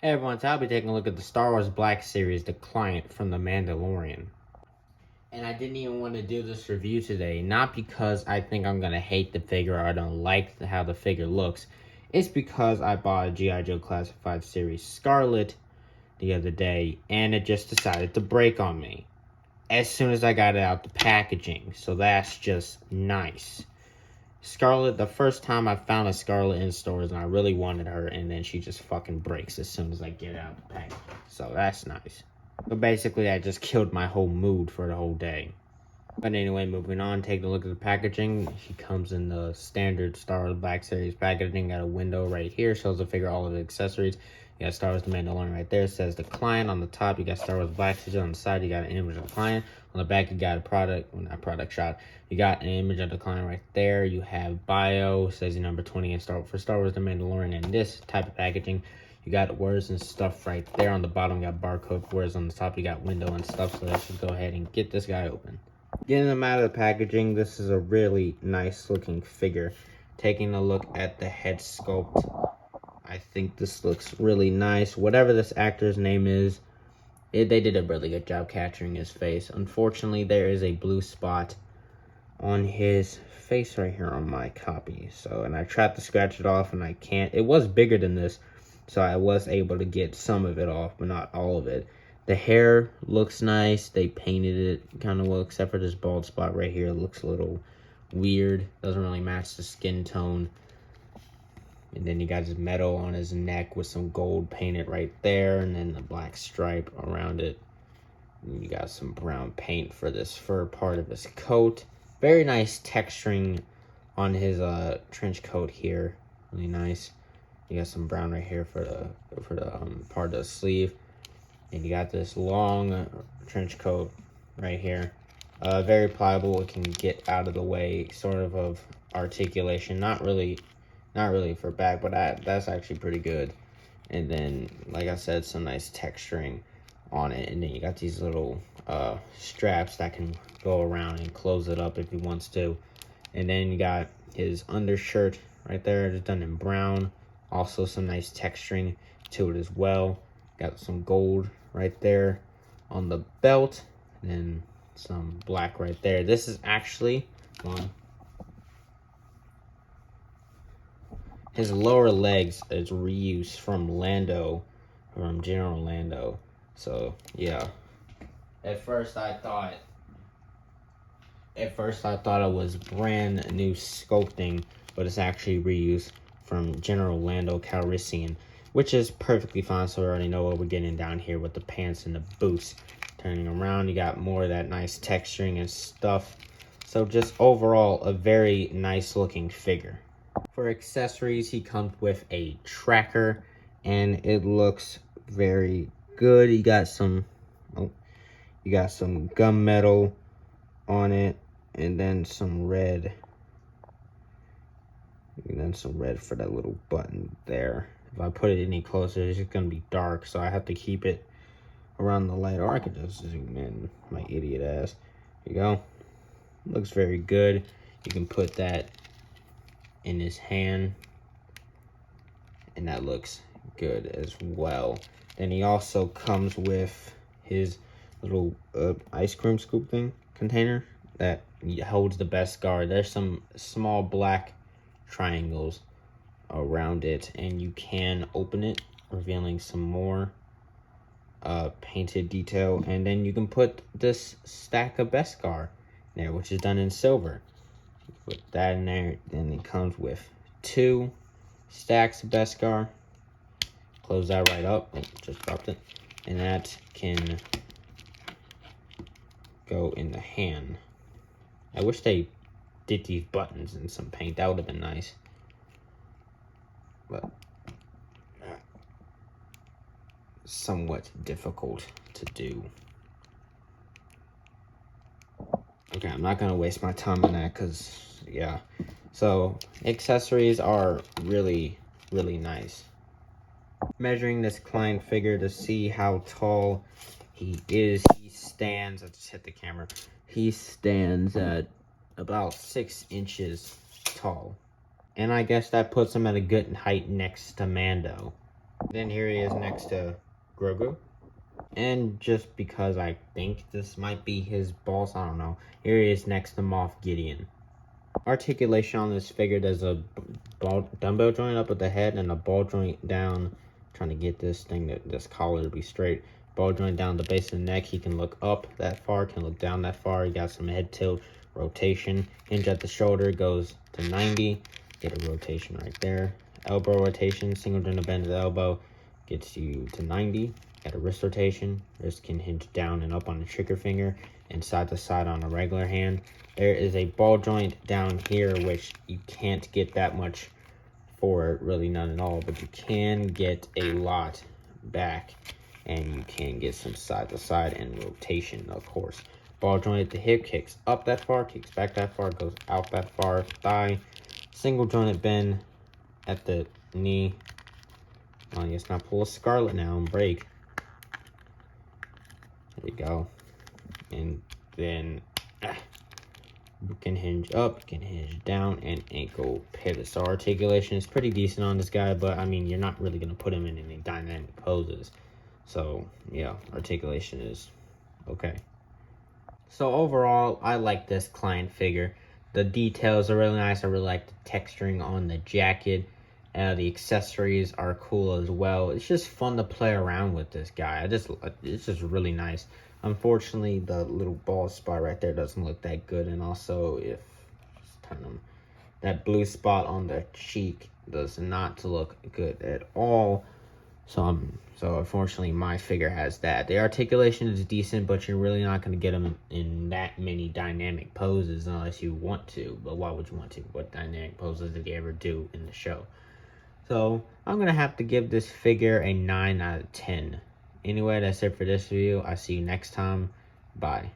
Hey everyone, so I'll be taking a look at the Star Wars Black Series, the client from the Mandalorian. And I didn't even want to do this review today, not because I think I'm going to hate the figure or I don't like how the figure looks. It's because I bought a G.I. Joe Classified Series Scarlet the other day, and it just decided to break on me as soon as I got it out the packaging. So that's just nice. Scarlet, the first time I found a Scarlet in stores and I really wanted her, and then she just fucking breaks as soon as I get out of the package. So that's nice. But basically, I just killed my whole mood for the whole day. But anyway, moving on, taking a look at the packaging. She comes in the standard Star Wars Black Series packaging. Got a window right here, shows the figure, all of the accessories. You got Star Wars The Mandalorian right there. It says the client on the top. You got Star Wars Black Series on the side. You got an image of the client. On the back, you got a product, well, not product shot. You got an image of the client right there. You have bio, says the number 20 in for Star Wars The Mandalorian. And this type of packaging, you got words and stuff right there. On the bottom, you got barcode words. On the top, you got window and stuff. So let's just go ahead and get this guy open. Getting them out of the packaging, this is a really nice looking figure. Taking a look at the head sculpt, I think this looks really nice. Whatever this actor's name is, they did a really good job capturing his face. Unfortunately, there is a blue spot on his face right here on my copy. And I tried to scratch it off and I can't. It was bigger than this, so I was able to get some of it off, but not all of it. The hair looks nice. They painted it kind of well, except for this bald spot right here. It looks a little weird. Doesn't really match the skin tone. And then you got his medal on his neck with some gold painted right there. And then the black stripe around it. And you got some brown paint for this fur part of his coat. Very nice texturing on his trench coat here. Really nice. You got some brown right here for the part of the sleeve. And you got this long trench coat right here. Very pliable. It can get out of the way, sort of articulation. Not really for back, but that's actually pretty good. And then, like I said, some nice texturing on it. And then you got these little straps that can go around and close it up if he wants to. And then you got his undershirt right there, just done in brown. Also some nice texturing to it as well. Got some gold right there on the belt, and then some black right there. This is actually his lower legs is reuse from General Lando. So yeah, at first I thought it was brand new sculpting, but it's actually reused from General Lando Calrissian, which is perfectly fine. So we already know what we're getting down here with the pants and the boots. Turning around, you got more of that nice texturing and stuff. So just overall, a very nice looking figure. For accessories, he comes with a tracker, and it looks very good. You got some gunmetal on it, and then some red. And then some red for that little button there. If I put it any closer, it's just gonna be dark, so I have to keep it around the light, or I could just zoom in, my idiot ass. Here you go. Looks very good. You can put that in his hand, and that looks good as well. Then he also comes with his little ice cream scoop thing container that holds the best guard. There's some small black triangles around it, and you can open it, revealing some more painted detail. And then you can put this stack of Beskar there, which is done in silver. Put that in there. Then it comes with 2 stacks of Beskar. Close that right up. Oh, just dropped it. And that can go in the hand. I wish they did these buttons in some paint. That would have been nice. But somewhat difficult to do. Okay, I'm not gonna waste my time on that because, yeah. So accessories are really, really nice. Measuring this client figure to see how tall he is. He stands, I just hit the camera. He stands at about 6 inches tall. And I guess that puts him at a good height next to Mando. Then here he is next to Grogu. And just because I think this might be his boss, I don't know. Here he is next to Moff Gideon. Articulation on this figure, there's a dumbbell joint up at the head and a ball joint down. Trying to get this collar to be straight. Ball joint down the base of the neck. He can look up that far, can look down that far. He got some head tilt, rotation. Hinge at the shoulder goes to 90. Get a rotation right there. Elbow rotation, single joint bend of the elbow gets you to 90. Got a wrist rotation. Wrist can hinge down and up on the trigger finger and side to side on a regular hand. There is a ball joint down here, which you can't get that much for it, really none at all, but you can get a lot back, and you can get some side to side and rotation, of course. Ball joint at the hip, kicks up that far, kicks back that far, goes out that far, thigh. Single jointed bend at the knee. I guess now pull a Scarlet now and break. There you go. And then you can hinge up, you can hinge down, and ankle pivot. So articulation is pretty decent on this guy, but I mean, you're not really going to put him in any dynamic poses. So yeah, articulation is okay. So overall, I like this client figure. The details are really nice. I really like the texturing on the jacket. The accessories are cool as well. It's just fun to play around with this guy. It's just really nice. Unfortunately, the little bald spot right there doesn't look that good, and also if just turn them, that blue spot on the cheek does not look good at all. So unfortunately, my figure has that. The articulation is decent, but you're really not going to get him in that many dynamic poses unless you want to. But why would you want to? What dynamic poses did he ever do in the show? So I'm going to have to give this figure a 9 out of 10. Anyway, that's it for this video. I'll see you next time. Bye.